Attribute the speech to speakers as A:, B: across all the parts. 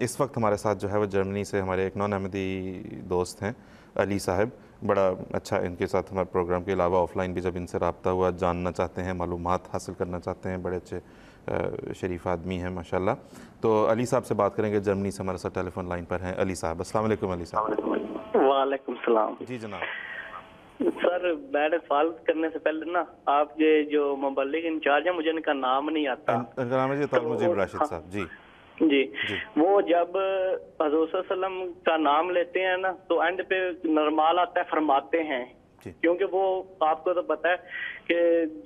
A: इस वक्त हमारे साथ जो है वो जर्मनी से हमारे एक नॉन अहमदी दोस्त हैं अली साहब। बड़ा अच्छा इनके साथ हमारे प्रोग्राम के अलावा ऑफलाइन भी जब इनसे रब्ता हुआ, जानना चाहते हैं, मालूमात हासिल करना चाहते हैं, बड़े अच्छे शरीफ आदमी हैं माशाल्लाह। तो अली साहब से बात करेंगे, जर्मनी से हमारे साथ टेलीफोन लाइन पर हैं अली साहब। अस्सलाम वालेकुम अली साहब।
B: वालेकुम सलाम।
A: जी जनाब।
B: सर मैंने सवाल करने से पहले ना, आप ये जो मुबल्लिग इंचार्ज है, मुझे इनका नाम नहीं आता।
A: इनका नाम है जी ताल मुजीब राशिद साहब। जी
B: जी, वो जब हज़रत सल्लल्लाहु अलैहि वसल्लम का नाम लेते हैं ना, तो एंड पे नरमाल आता है फरमाते हैं, क्योंकि वो आपको तो पता है कि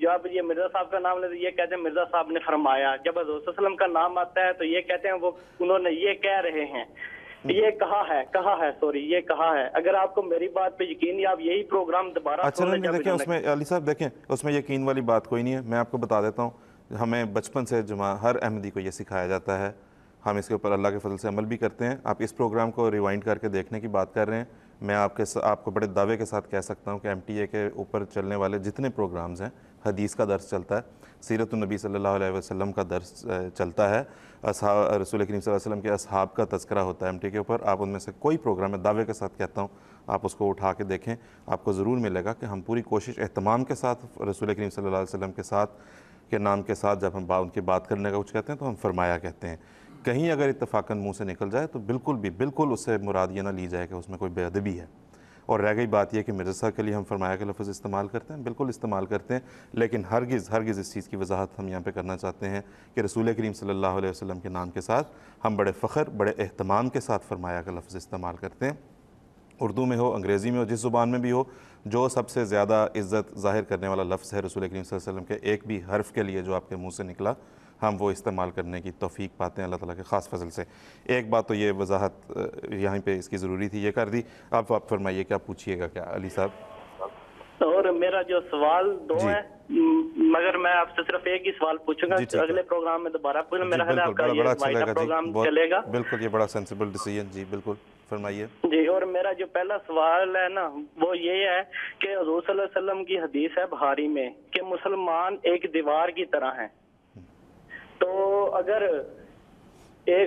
B: जब ये मिर्जा साहब का नाम लेते ये कहते हैं मिर्जा साहब ने फरमाया। जब हज़रत सल्लल्लाहु अलैहि वसल्लम का नाम आता है तो ये कहते हैं वो उन्होंने ये कह रहे हैं, ये कहा है सॉरी ये कहा है। अगर आपको मेरी बात पे यकीन नहीं, आप यही प्रोग्राम दोबारा
A: अच्छा देखें, उसमें अली साहब देखें, उसमें यकीन वाली बात कोई नहीं है। मैं आपको बता देता हूँ, हमें बचपन से जुमा हर अहमदी को ये सिखाया जाता है, हम इसके ऊपर अल्लाह के फजल से अमल भी करते हैं। आप इस प्रोग्राम को रिवाइंड करके देखने की बात कर रहे हैं। मैं आपको बड़े दावे के साथ कह सकता हूँ कि MTA के ऊपर चलने वाले जितने प्रोग्राम्स हैं, हदीस का दर्स चलता है, सीरत नबी सल्लल्लाहु अलैहि वसल्लम का दर्स चलता है, रसूल करीम सल्लल्लाहु अलैहि वसल्लम के असहाब का तज़किरा होता है MTA के ऊपर। आप उनमें से कोई प्रोग्राम में दावे के साथ कहता हूँ, आप उसको उठा के देखें, आपको ज़रूर मिलेगा कि हम पूरी कोशिश एहतमाम के साथ रसूल करीम सल्लल्लाहु अलैहि वसल्लम के साथ के नाम के साथ जब हम उनकी बात करने का कुछ कहते हैं तो हम फरमाया कहते हैं। कहीं अगर इत्तफाकन मुंह से निकल जाए तो बिल्कुल उससे मुराद ये ना ली जाए कि उसमें कोई बेअदबी है। और रह गई बात यह कि मिर्ज़ा साहब के लिए हम फरमाया के लफ्ज़ इस्तेमाल करते हैं, बिल्कुल इस्तेमाल करते हैं, लेकिन हरगिज़ इस चीज़ की वजाहत हम यहाँ पे करना चाहते हैं कि रसूल करीम सल्लल्लाहु अलैहि वसल्लम के नाम के साथ हम बड़े फ़ख्र, बड़े एहतमाम के साथ फरमाया का लफ्ज़ इस्तेमाल करते हैं। उर्दू में हो, अंग्रेज़ी में हो, जिस ज़ुबान में भी हो, जो सबसे ज़्यादा इज़्ज़त ज़ाहिर करने वाला लफ्ज़ है रसूल करीम सल्लल्लाहु अलैहि वसल्लम के एक भी हर्फ़ के लिए जो आपके मुँह से निकला, हम वो इस्तेमाल करने की तौफ़ीक पाते हैं अल्लाह ताला के ख़ास फजल से। एक बात तो ये वजाहत यहाँ पे इसकी ज़रूरी थी, ये कर दी। आप फरमाइए, क्या पूछिएगा क्या अली साहब?
B: और मेरा जो सवाल दो है, मगर मैं आपसे सिर्फ एक ही सवाल पूछूंगा, अगले प्रोग्राम में दोबारा पूछना। मेरा ख्याल है आपका ये वाइड प्रोग्राम चलेगा।
A: बिल्कुल, ये बड़ा सेंसिबल डिसीजन। जी बिल्कुल, फरमाइए
B: जी। और मेरा जो पहला सवाल है ना, वो ये है कि हुज़ूर सल्लल्लाहु अलैहि वसल्लम की हदीस है बुखारी में कि मुसलमान एक दीवार की तरह हैं। तो अगर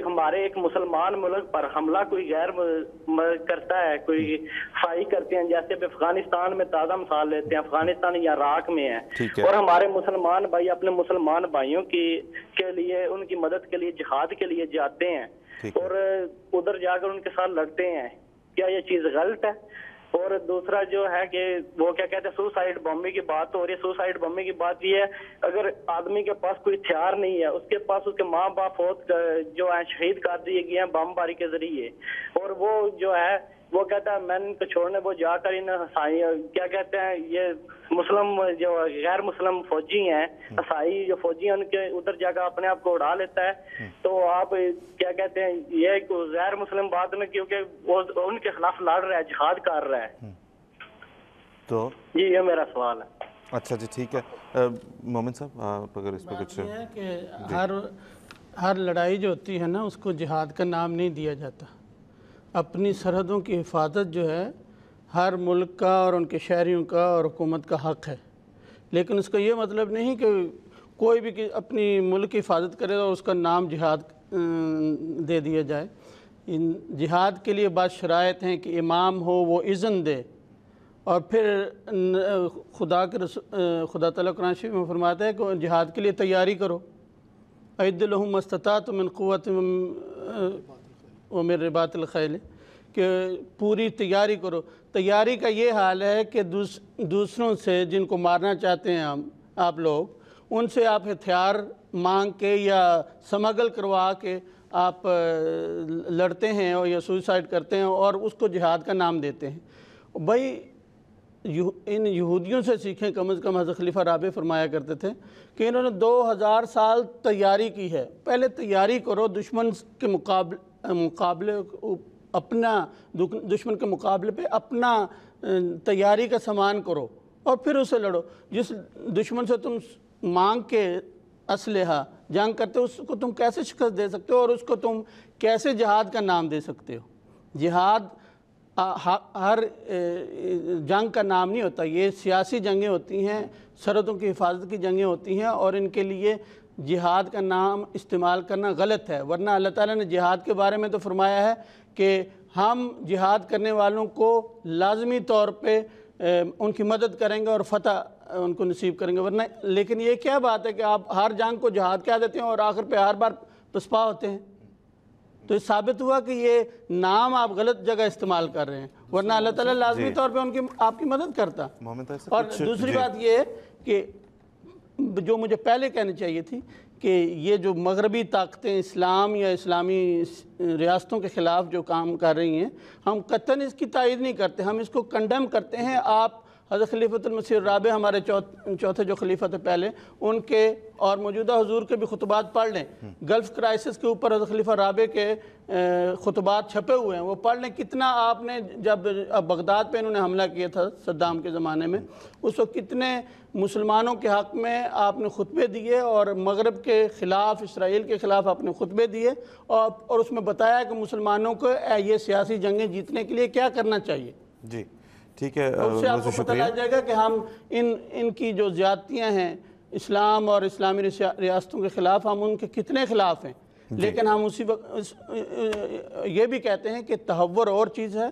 B: हमारे एक मुसलमान मुल्क पर हमला कोई गैर करता है, कोई फाई करते हैं, जैसे अब अफगानिस्तान में ताज़ा मिसाल लेते हैं, अफगानिस्तान या इराक में है, और हमारे मुसलमान भाई अपने मुसलमान भाइयों के लिए, उनकी मदद के लिए, जिहाद के लिए जाते हैं और उधर जाकर उनके साथ लड़ते हैं, क्या ये चीज़ गलत है? और दूसरा जो है कि वो क्या कहते हैं, सुसाइड बॉम्बिंग की बात हो रही है। सुसाइड बॉम्बिंग की बात ये है, अगर आदमी के पास कोई हथियार नहीं है, उसके पास उसके माँ बाप जो है शहीद कर दिए गए हैं बमबारी के जरिए, और वो जो है वो कहता है मैंने इनको छोड़ने, वो जाकर इन क्या कहते हैं, ये मुस्लिम जो गैर मुस्लिम फौजी हैं, ईसाई जो फौजी हैं, उनके उधर जाकर अपने आप को उड़ा लेता है। तो आप क्या कहते हैं, ये गैर मुस्लिम बात में, क्योंकि वो उनके खिलाफ लड़ रहा है, जिहाद कर रहा है।
A: तो
B: जी ये मेरा सवाल है।
A: अच्छा जी, ठीक है। मोमिन साहब, आप अगर इस पर कुछ
C: है कि हर लड़ाई जो होती है ना, उसको जिहाद का नाम नहीं दिया जाता। अपनी सरहदों की हिफाजत जो है हर मुल्क का और उनके शहरियों का और हुकूमत का हक़ है, लेकिन उसका ये मतलब नहीं कि कोई भी अपनी मुल्क की हिफाजत करे और उसका नाम जिहाद दे दिया जाए। इन जिहाद के लिए बाद शराइत हैं कि इमाम हो वो इज़्न दे, और फिर खुदा ताला कुरान शरीफ में फरमाता है कि जिहाद के लिए तैयारी करो। अइद्दुलहुम मस्तताअतुम मिन क़ुव्वतिन व मिन रिबातिल ख़ैल, कि पूरी तैयारी करो। तैयारी का ये हाल है कि दूसरों से जिनको मारना चाहते हैं आप लोग, उनसे आप हथियार मांग के या स्मगल करवा के आप लड़ते हैं और या सुसाइड करते हैं और उसको जिहाद का नाम देते हैं। भाई इन यहूदियों से सीखें, कम से कम हज़रत खलीफा राबे फरमाया करते थे कि इन्होंने 2000 साल तैयारी की है। पहले तैयारी करो, दुश्मन के मुकाबले अपना दुश्मन के मुकाबले पे अपना तैयारी का सामान करो और फिर उससे लड़ो। जिस दुश्मन से तुम मांग के असलहा जंग करते हो, उसको तुम कैसे शिकस्त दे सकते हो और उसको तुम कैसे जिहाद का नाम दे सकते हो? जिहाद हर जंग का नाम नहीं होता, ये सियासी जंगें होती हैं, सरहदों की हिफाजत की जंगें होती हैं, और इनके लिए جہاد کا نام استعمال کرنا غلط ہے، ورنہ اللہ تعالیٰ نے جہاد کے بارے میں تو فرمایا ہے کہ ہم جہاد کرنے والوں کو لازمی طور پہ ان کی مدد کریں گے اور فتح ان کو نصیب کریں گے، ورنہ لیکن یہ کیا بات ہے کہ آپ ہر جنگ کو جہاد کہہ دیتے ہیں اور آخر پہ ہر بار پسپا ہوتے ہیں؟ تو یہ ثابت ہوا کہ یہ نام آپ غلط جگہ استعمال کر رہے ہیں، ورنہ اللہ تعالیٰ لازمی طور پہ آپ کی مدد کرتا۔ اور دوسری بات یہ ہے کہ جو مجھے پہلے کہنی چاہیے تھی کہ یہ جو مغربی طاقتیں اسلام یا اسلامی ریاستوں کے خلاف جو کام کر رہی ہیں، ہم قطعاً اس کی تائید نہیں کرتے، ہم اس کو کنڈیم کرتے ہیں۔ آپ حضرت خلیفۃ المسیح الرابع ہمارے چوتھے جو خلیفہ تھے پہلے، ان کے اور موجودہ حضور کے بھی خطبات پڑھ لیں۔ گلف کرائسس کے اوپر حضرت خلیفہ رابع کے خطبات چھپے ہوئے ہیں، وہ پڑھ لیں۔ کتنا آپ نے جب بغداد پہ انہوں نے حملہ کیا تھا صدام کے زمانے میں، اس وقت کتنے مسلمانوں کے حق میں آپ نے خطبے دیے اور مغرب کے خلاف، اسرائیل کے خلاف آپ نے خطبے دیے اور اس میں بتایا کہ مسلمانوں کو یہ سیاسی جنگیں جیتنے کے لیے کیا کرنا چاہیے۔
A: جی ٹھیک ہے،
C: اس سے آپ کو پتہ لگ جائے گا کہ ہم ان کی جو زیادتیاں ہیں اسلام اور اسلامی ریاستوں کے خلاف، ہم ان کے کتنے خلاف ہیں۔ لیکن ہم اسی وقت یہ بھی کہتے ہیں کہ تحور اور چیز ہے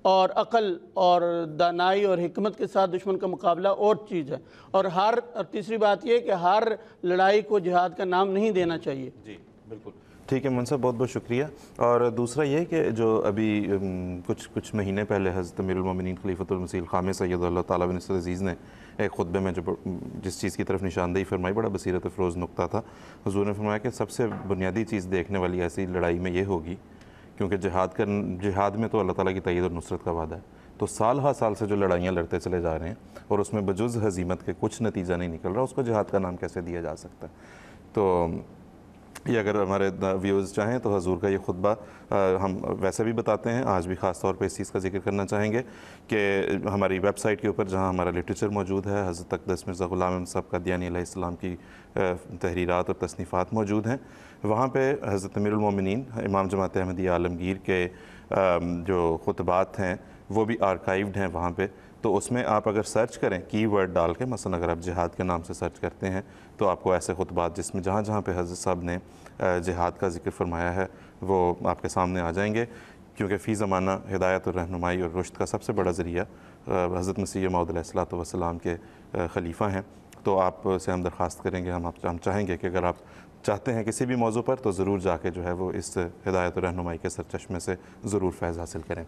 C: اور عقل اور دانائی اور حکمت کے ساتھ دشمن کا مقابلہ اور چیز ہے، اور تیسری بات یہ کہ ہر لڑائی کو جہاد کا نام نہیں دینا چاہیے۔
A: جی بالکل ٹھیک ہے من صاحب، بہت بہت شکریہ۔ اور دوسرا یہ کہ جو ابھی کچھ مہینے پہلے حضرت امیر المومنین خلیفۃ المسیح الخامس سید اللہ تعالیٰ بن نصر عزیز نے ایک خطبے میں جس چیز کی طرف نشاندہی فرمائی، بڑا بصیرت افروز نقطہ تھا۔ حضور نے فرمایا کہ سب سے بنیادی چیز دیکھنے والی ایسی لڑائی میں یہ ہوگی، کیونکہ جہاد میں تو اللہ تعالیٰ کی تائید اور نصرت کا وعدہ ہے، تو سال ہر سال سے جو لڑائیاں لڑتے چلے جا رہے ہیں اور اس میں بجز ہزیمت کے کچھ نتیجہ نہیں نکل رہا، اس کو جہاد کا نام کیسے دیا جا سکتا ہے؟ تو یہ اگر ہمارے ویورز چاہیں تو حضور کا یہ خطبہ ہم ویسے بھی بتاتے ہیں، آج بھی خاص طور پہ اس چیز کا ذکر کرنا چاہیں گے کہ ہماری ویب سائٹ کے اوپر جہاں ہمارا لٹریچر موجود ہے، حضرت اقدس مرزا غلام احمد صاحب قادیانی علیہ السلام کی تحریرات اور تصنیفات موجود ہیں، وہاں پہ حضرت امیر المومنین امام جماعت احمدیہ عالمگیر کے جو خطبات ہیں وہ بھی آرکائیوڈ ہیں وہاں پہ۔ تو اس میں آپ اگر سرچ کریں کی ورڈ ڈال کے، مثلا اگر آپ جہاد کے نام سے سرچ کرتے ہیں تو آپ کو ایسے خطبات جس میں جہاں پہ حضرت صاحب نے جہاد کا ذکر فرمایا ہے وہ آپ کے سامنے آ جائیں گے، کیونکہ فی زمانہ ہدایت اور رہنمائی اور رشد کا سب سے بڑا ذریعہ حضرت مسیح موعود علیہ الصلوۃ والسلام کے خلیفہ ہیں۔ تو آپ سے ہم درخواست کریں گے، ہم چاہیں گے کہ اگر آپ چاہتے ہیں کسی بھی موضوع پر تو ضرور جا کے جو ہے وہ اس ہدایت اور رہنمائی کے سرچشمے سے ضرور فیض حاصل کریں۔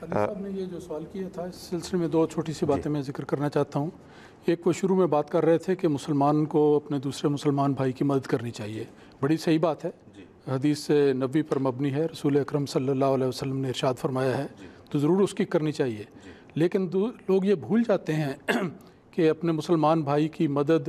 D: علی صاحب نے یہ جو سوال کیا تھا، اس سلسلے میں دو چھوٹی سی باتیں میں ذکر کرنا چاہتا ہوں۔ ایک، وہ شروع میں بات کر رہے تھے کہ مسلمان کو اپنے دوسرے مسلمان بھائی کی مدد کرنی چاہیے، بڑی صحیح بات ہے، حدیث نبوی پر مبنی ہے، رسول اکرم صلی اللہ علیہ وسلم نے ارشاد فرمایا ہے، تو ضرور اس کی کرنی چاہیے۔ لیکن لوگ یہ بھول جاتے ہیں کہ اپنے مسلمان بھائی کی مدد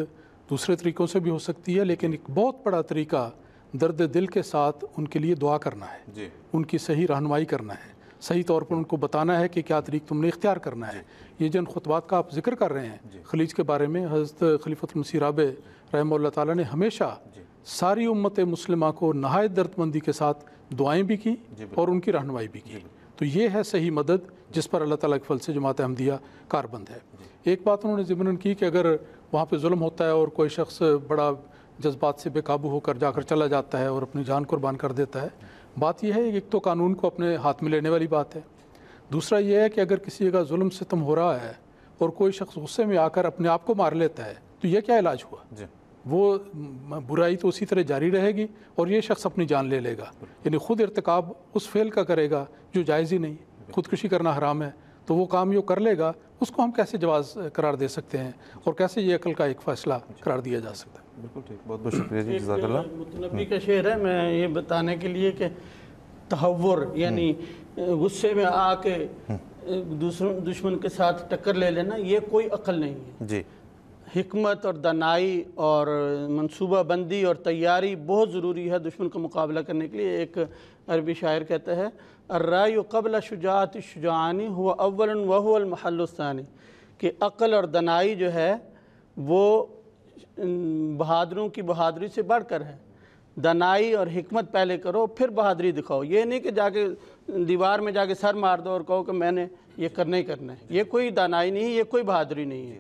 D: دوسرے طریقوں سے بھی ہو سکتی ہے، لیکن ایک بہت بڑا طریقہ درد دل کے ساتھ ان کے لیے دعا کرنا ہے، ان کی صحیح رہنمائی کرنا ہے، صحیح طور پر ان کو بتانا ہے کہ کیا طریق تم نے اختیار کرنا ہے۔ یہ جن خطبات کا آپ ذکر کر رہے ہیں خلیج کے بارے میں، حضرت خلیفۃ المسیح رابع رحمہ اللہ تعالیٰ نے ہمیشہ ساری امت مسلمہ کو نہایت درد مندی کے ساتھ دعائیں بھی کی اور ان کی رہنمائی بھی کی۔ تو یہ ہے صحیح مدد جس پر اللہ تعالیٰ کے فضل سے جماعت احمدیہ کاربند ہے۔ ایک بات انہوں نے ضمناً کی کہ اگر وہاں پہ ظلم ہوتا ہے اور کوئی شخص بڑا جذبات سے بے قابو ہو کر جا کر چلا جاتا ہے اور اپنی جان قربان کر دیتا ہے، بات یہ ہے ایک تو قانون کو اپنے ہاتھ میں لینے والی بات ہے، دوسرا یہ ہے کہ اگر کسی جگہ ظلم ستم ہو رہا ہے اور کوئی شخص غصے میں آ کر اپنے آپ کو مار لیتا ہے تو یہ کیا علاج ہوا؟ وہ برائی تو اسی طرح جاری رہے گی اور یہ شخص اپنی جان لے لے گا، یعنی خود ارتکاب اس فعل کا کرے گا جو جائز ہی نہیں، خودکشی کرنا حرام ہے، تو وہ کام جو کر لے گا اس کو ہم کیسے جواز قرار دے سکتے ہیں اور کیسے یہ عقل کا ایک فیصلہ قرار دیا جا سکتا ہے؟
A: بالکل ٹھیک، بہت بہت شکریہ جی، جزاک اللہ۔
C: متنبی کا شعر ہے، میں یہ بتانے کے لیے کہ تحور یعنی غصے میں آ کے دشمن کے ساتھ ٹکر لے لینا، یہ کوئی عقل نہیں ہے۔
A: جی،
C: حکمت اور دانائی اور منصوبہ بندی اور تیاری بہت ضروری ہے دشمن کا مقابلہ کرنے کے لیے۔ ایک عربی شاعر کہتا ہے الرأی قبل شجاعت الشجعان هو اول وهو المحل الثانی، کہ عقل اور دانائی جو ہے وہ بہادروں کی بہادری سے بڑھ کر ہے، دانائی اور حکمت پہلے کرو پھر بہادری دکھاؤ، یہ نہیں کہ جا کے دیوار میں جا کے سر مار دو اور کہو کہ میں نے یہ کرنا ہی کرنا ہے، یہ کوئی دانائی نہیں ہے، یہ کوئی بہادری نہیں ہے۔